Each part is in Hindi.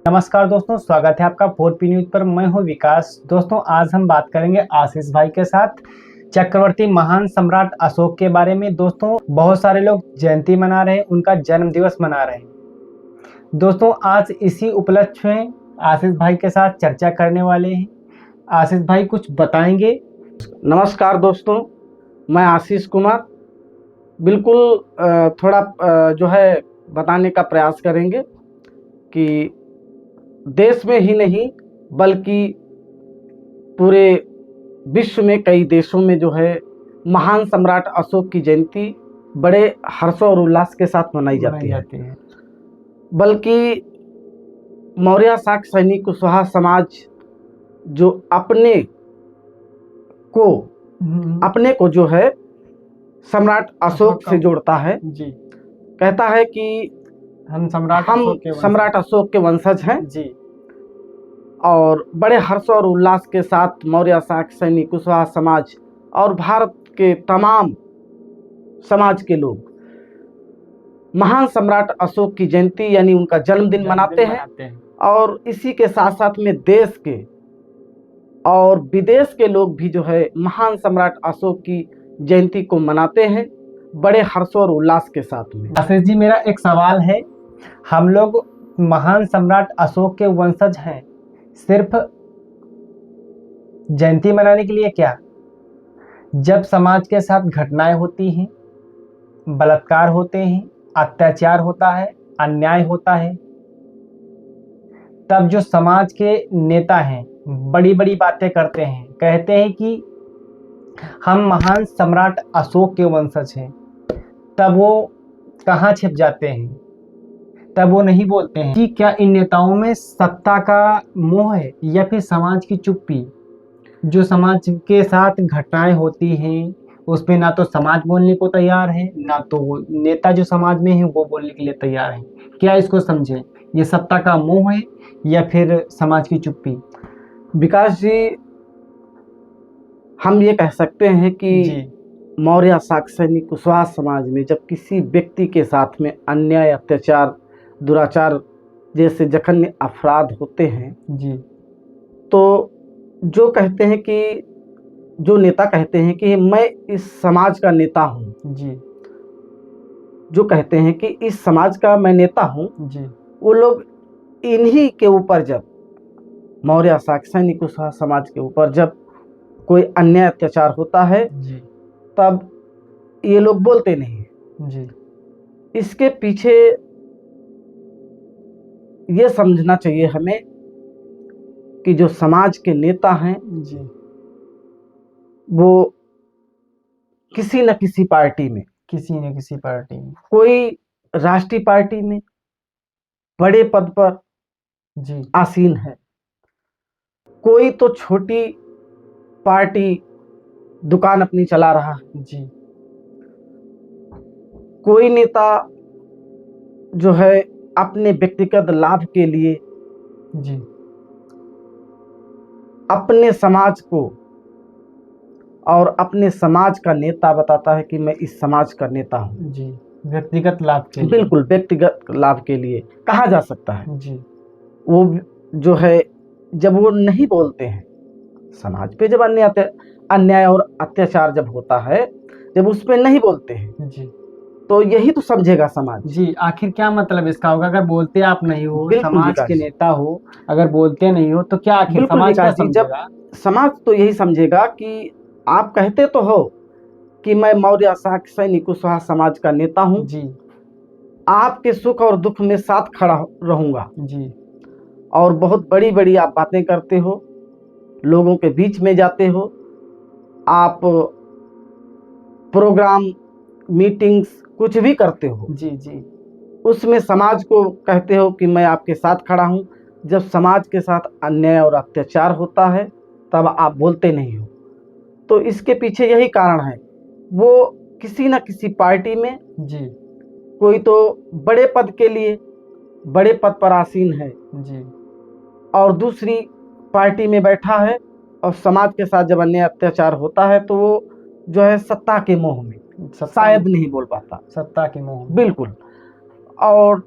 नमस्कार दोस्तों, स्वागत है आपका 4P न्यूज पर। मैं हूं विकास। दोस्तों, आज हम बात करेंगे आशीष भाई के साथ चक्रवर्ती महान सम्राट अशोक के बारे में। दोस्तों, बहुत सारे लोग जयंती मना रहे हैं, उनका जन्म दिवस मना रहे हैं। दोस्तों, आज इसी उपलक्ष्य में आशीष भाई के साथ चर्चा करने वाले हैं। आशीष भाई कुछ बताएंगे? नमस्कार दोस्तों, मैं आशीष कुमार। बिल्कुल थोड़ा जो है बताने का प्रयास करेंगे कि देश में ही नहीं बल्कि पूरे विश्व में कई देशों में जो है महान सम्राट अशोक की जयंती बड़े हर्ष और उल्लास के साथ मनाई जाती है। बल्कि मौर्य शाक सैनिक कुशवाहा समाज जो अपने को जो है सम्राट अशोक से जोड़ता है जी। कहता है कि हम सम्राट अशोक के वंशज हैं जी। और बड़े हर्ष और उल्लास के साथ मौर्य शाक सैनिक कुशवाहा समाज और भारत के तमाम समाज के लोग महान सम्राट अशोक की जयंती यानी उनका जन्मदिन मनाते हैं। और इसी के साथ साथ में देश के और विदेश के लोग भी जो है महान सम्राट अशोक की जयंती को मनाते हैं बड़े हर्ष और उल्लास के साथ में। आशीष जी, मेरा एक सवाल है। हम लोग महान सम्राट अशोक के वंशज हैं, सिर्फ जयंती मनाने के लिए क्या? जब समाज के साथ घटनाएं होती हैं, बलात्कार होते हैं, अत्याचार होता है, अन्याय होता है, तब जो समाज के नेता हैं बड़ी बड़ी बातें करते हैं, कहते हैं कि हम महान सम्राट अशोक के वंशज हैं। तब वो कहाँ छिप जाते हैं? तब वो नहीं बोलते हैं कि क्या इन नेताओं में सत्ता का मोह है या फिर समाज की चुप्पी? जो समाज के साथ घटनाएं होती हैं उस पे ना तो समाज बोलने को तैयार है, ना तो वो नेता जो समाज में है वो बोलने के लिए तैयार है। क्या इसको समझें? ये सत्ता का मोह है या फिर समाज की चुप्पी? विकास जी, हम ये कह सकते हैं कि मौर्य शाक सैनिक कुशवाहा समाज में जब किसी व्यक्ति के साथ में अन्याय, अत्याचार, दुराचार जैसे जघन्य अपराध होते हैं जी, तो जो कहते हैं कि जो नेता कहते हैं कि मैं इस समाज का नेता हूँ जी, जो कहते हैं कि इस समाज का मैं नेता हूँ जी, वो लोग इन्हीं के ऊपर जब मौर्य शाक सैनिक कुशवाहा समाज के ऊपर जब कोई अन्याय अत्याचार होता है जी, तब ये लोग बोलते नहीं जी, इसके पीछे ये समझना चाहिए हमें कि जो समाज के नेता हैं जी, वो किसी न किसी पार्टी में, किसी न किसी पार्टी में, कोई राष्ट्रीय पार्टी में बड़े पद पर जी, आसीन है, कोई तो छोटी पार्टी दुकान अपनी चला रहा है, जी, कोई नेता जो है अपने व्यक्तिगत लाभ के लिए जी, अपने समाज को और अपने समाज का नेता बताता है कि मैं इस समाज का नेता हूँ। जी, व्यक्तिगत लाभ के लिए। बिल्कुल व्यक्तिगत लाभ के लिए कहा जा सकता है। जी, वो जो है जब वो नहीं बोलते हैं समाज पे, जब अन्याय और अत्याचार जब होता है, जब उस पे नहीं बोलते हैं जी, तो यही तो समझेगा समाज। जी, आखिर क्या मतलब इसका होगा? अगर बोलते आप नहीं हो, बिल्कुल समाज विकास के जी। नेता हो, अगर बोलते नहीं हो तो क्या आखिर बिल्कुल समाज क्या विकास जी, जब समझेगा? समाज तो यही समझेगा कि आप कहते तो हो कि मैं मौर्य शाक सैनिक कुशवाहा समाज का नेता हूँ, जी, आपके सुख और दुख में साथ खड़ा रहूंगा, जी, और बहुत बड़ी बड़ी आप बातें करते हो, लोगों के बीच में जाते हो, आप प्रोग्राम, मीटिंग्स कुछ भी करते हो, जी, जी, उसमें समाज को कहते हो कि मैं आपके साथ खड़ा हूँ। जब समाज के साथ अन्याय और अत्याचार होता है तब आप बोलते नहीं हो। तो इसके पीछे यही कारण है, वो किसी न किसी पार्टी में जी, कोई तो बड़े पद के लिए बड़े पद पर आसीन है जी, और दूसरी पार्टी में बैठा है, और समाज के साथ जब अन्याय अत्याचार होता है तो वो जो है सत्ता के मोह में शायद नहीं बोल पाता। सत्ता के मोह में। बिल्कुल। और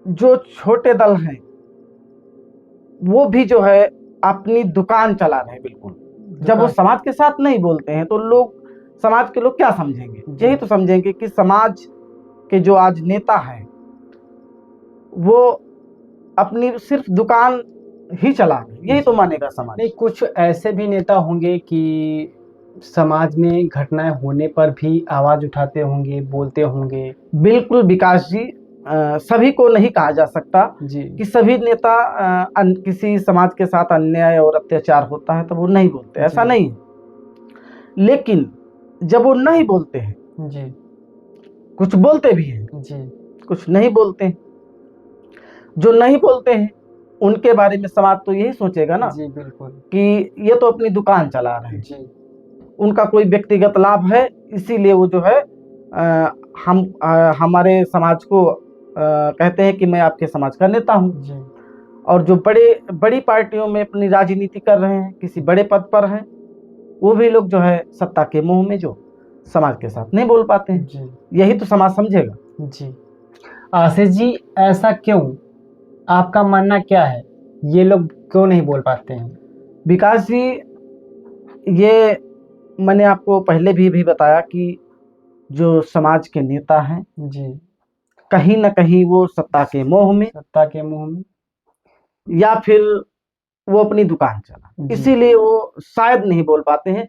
जो छोटे दल हैं वो भी जो है अपनी दुकान चला रहे हैं। बिल्कुल जब वो समाज के साथ नहीं बोलते हैं तो लोग, समाज के लोग क्या समझेंगे? यही तो समझेंगे कि समाज के जो आज नेता हैं वो अपनी सिर्फ दुकान ही चला रहे हैं, यही तो मानेगा समाज। नहीं, कुछ ऐसे भी नेता होंगे कि समाज में घटनाएं होने पर भी आवाज उठाते होंगे, बोलते होंगे। बिल्कुल विकास जी, सभी को नहीं कहा जा सकता जी कि सभी नेता किसी समाज के साथ अन्याय और अत्याचार होता है तो वो नहीं बोलते, ऐसा जी। नहीं है। लेकिन जब वो नहीं बोलते हैं, जी कुछ बोलते भी हैं, जी कुछ नहीं बोलते हैं। जो नहीं बोलते हैं उनके बारे में समाज तो यही सोचेगा ना जी बिल्कुल। कि ये तो अपनी दुकान चला रहे हैं, जी उनका कोई व्यक्तिगत लाभ है, इसीलिए वो जो है हमारे समाज को कहते हैं कि मैं आपके समाज का नेता हूँ। जी और जो बड़ी पार्टियों में अपनी राजनीति कर रहे हैं, किसी बड़े पद पर हैं, वो भी लोग जो है सत्ता के मोह में जो समाज के साथ नहीं बोल पाते हैं। जी यही तो समाज समझेगा। जी। आशीष जी, ऐसा क्यों? आपका मानना क्या है? ये लोग क्यों नहीं बोल पाते हैं? विकास जी, ये मैंने आपको पहले भी बताया कि जो समाज के नेता हैं जी, कहीं ना कहीं वो सत्ता के मोह में सत्ता के मुंह में। या फिर वो अपनी दुकान चला, जी। इसीलिए वो शायद नहीं बोल पाते हैं।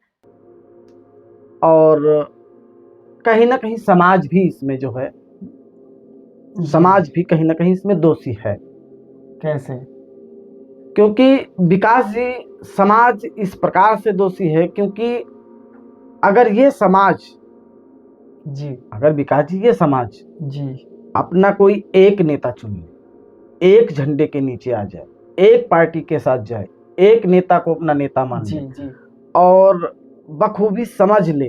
और कहीं ना कहीं समाज भी इसमें जो है, समाज भी कहीं ना कहीं इसमें दोषी है। कैसे? क्योंकि विकास जी, समाज इस प्रकार से दोषी है क्योंकि अगर ये समाज, जी अगर विकास जी ये समाज जी अपना कोई एक नेता चुन ले, एक झंडे के नीचे आ जाए, एक पार्टी के साथ जाए, एक नेता को अपना नेता मान जी ले जी और बखूबी समझ ले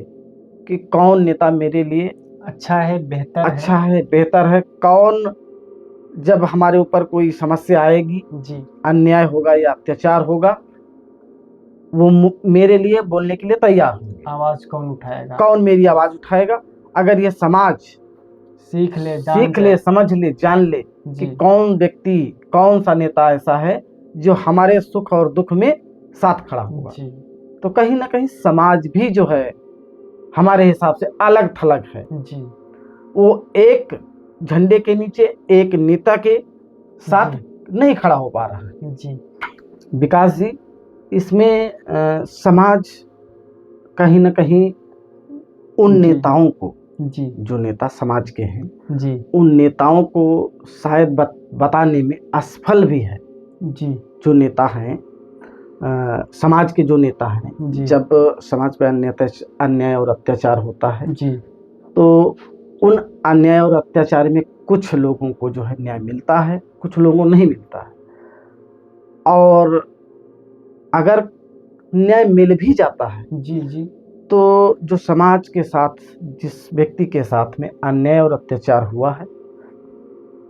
कि कौन नेता मेरे लिए अच्छा है, बेहतर अच्छा है, बेहतर है, कौन जब हमारे ऊपर कोई समस्या आएगी, है। जी अन्याय होगा या अत्याचार होगा, वो मेरे लिए बोलने के लिए तैयार होंगे। आवाज कौन उठाएगा? कौन मेरी आवाज उठाएगा? अगर ये समाज सीख ले, जान सीख ले, समझ ले, जान ले कि जी कौन व्यक्ति, कौन सा नेता ऐसा है जो हमारे सुख और दुख में साथ खड़ा होगा, जी तो कहीं ना कहीं समाज भी जो है हमारे हिसाब से अलग थलग है। जी वो एक झंडे के नीचे एक नेता के साथ नहीं खड़ा हो पा रहा है। जी विकास जी, इसमें समाज कहीं ना कहीं उन जी नेताओं को, जी जो नेता समाज के हैं, जी उन नेताओं को शायद बताने में असफल भी है। जी जो नेता हैं, समाज के जो नेता हैं, जी जब समाज पर अन्याय और अत्याचार होता है जी तो उन अन्याय और अत्याचार में कुछ लोगों को जो है न्याय मिलता है, कुछ लोगों को नहीं मिलता है। और अगर न्याय मिल भी जाता है जी जी तो जो समाज के साथ, जिस व्यक्ति के साथ में अन्याय और अत्याचार हुआ है,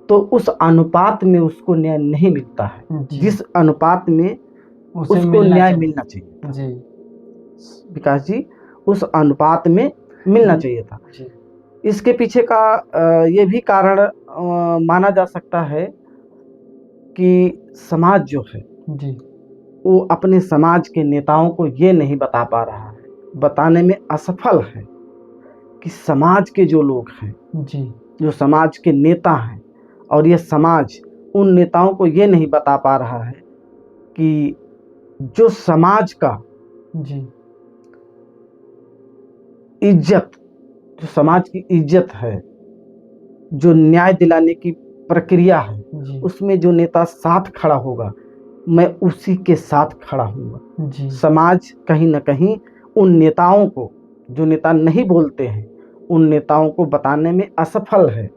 तो उस अनुपात में उसको न्याय नहीं मिलता है जी। जिस अनुपात में उसे उसको मिलना न्याय चाहिए। मिलना चाहिए। जी विकास जी, उस अनुपात में मिलना चाहिए था। जी इसके पीछे का ये भी कारण माना जा सकता है कि समाज जो है जी वो अपने समाज के नेताओं को ये नहीं बता पा रहा है, बताने में असफल है कि समाज के जो लोग हैं, जी जो समाज के नेता हैं, और ये समाज उन नेताओं को ये नहीं बता पा रहा है कि जो समाज का जी इज्जत, जो समाज की इज्जत है, जो न्याय दिलाने की प्रक्रिया है, जी उसमें जो नेता साथ खड़ा होगा, मैं उसी के साथ खड़ा हूँगा। जी समाज कहीं ना कहीं उन नेताओं को, जो नेता नहीं बोलते हैं, उन नेताओं को बताने में असफल है।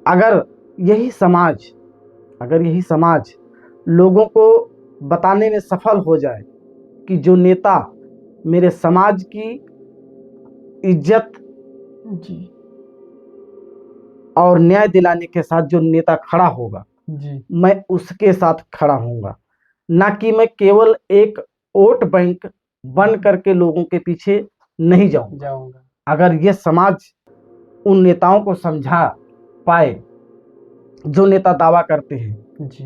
अगर यही समाज, अगर यही समाज लोगों को बताने में सफल हो जाए कि जो नेता मेरे समाज की इज्जत जी और न्याय दिलाने के साथ जो नेता खड़ा होगा, जी मैं उसके साथ खड़ा हूँगा, ना कि मैं केवल एक वोट बैंक बन करके लोगों के पीछे नहीं जाऊंगा। अगर ये समाज उन नेताओं को समझा पाए, जो नेता दावा करते हैं जी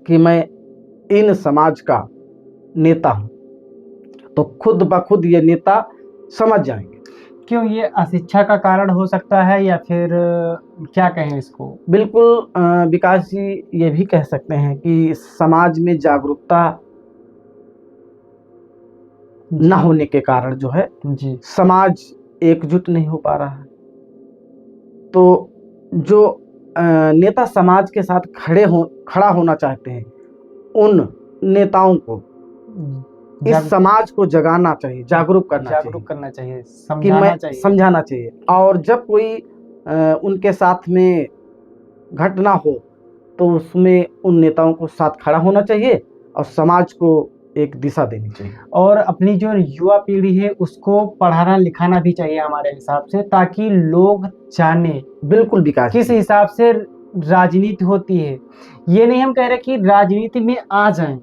कि मैं इन समाज का नेता हूं, तो खुद ब खुद ये नेता समझ जाएंगे। क्यों ये अशिक्षा का कारण हो सकता है या फिर क्या कहें इसको? बिल्कुल विकास जी, ये भी कह सकते हैं कि समाज में जागरूकता न होने के कारण जो है जी समाज एकजुट नहीं हो पा रहा है। तो जो नेता समाज के साथ खड़ा होना चाहते हैं, उन नेताओं को इस समाज को जगाना चाहिए, जागरूक करना चाहिए कि समझाना चाहिए। और जब कोई उनके साथ में घटना हो तो उसमें उन नेताओं को साथ खड़ा होना चाहिए और समाज को एक दिशा देनी चाहिए। और अपनी जो युवा पीढ़ी है उसको पढ़ाना लिखाना भी चाहिए हमारे हिसाब से, ताकि लोग जाने बिल्कुल विकास किस हिसाब से राजनीति होती है। ये नहीं हम कह रहे कि राजनीति में आ जाएं,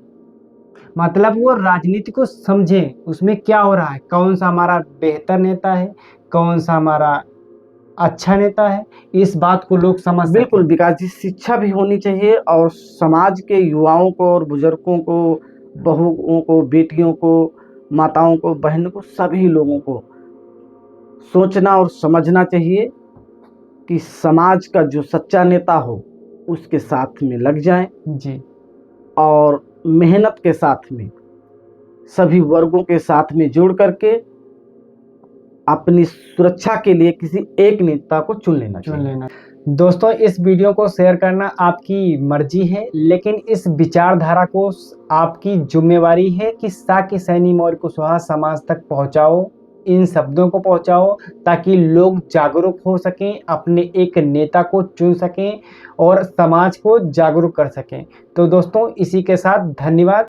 मतलब वो राजनीति को समझें, उसमें क्या हो रहा है, कौन सा हमारा बेहतर नेता है, कौन सा हमारा अच्छा नेता है, इस बात को लोग समझ सकें। बिल्कुल विकास जी, शिक्षा भी होनी चाहिए और समाज के युवाओं को और बुजुर्गों को, बहुओं को, बेटियों को, माताओं को, बहनों को, सभी लोगों को सोचना और समझना चाहिए कि समाज का जो सच्चा नेता हो उसके साथ में लग जाएं जी, और मेहनत के साथ में सभी वर्गों के साथ में जोड़ करके अपनी सुरक्षा के लिए किसी एक नेता को चुन लेना। दोस्तों, इस वीडियो को शेयर करना आपकी मर्जी है, लेकिन इस विचारधारा को आपकी जिम्मेवारी है कि साकी सैनी मौर्य कुशवाहा समाज तक पहुंचाओ, इन शब्दों को पहुंचाओ, ताकि लोग जागरूक हो सकें, अपने एक नेता को चुन सकें और समाज को जागरूक कर सकें। तो दोस्तों, इसी के साथ धन्यवाद।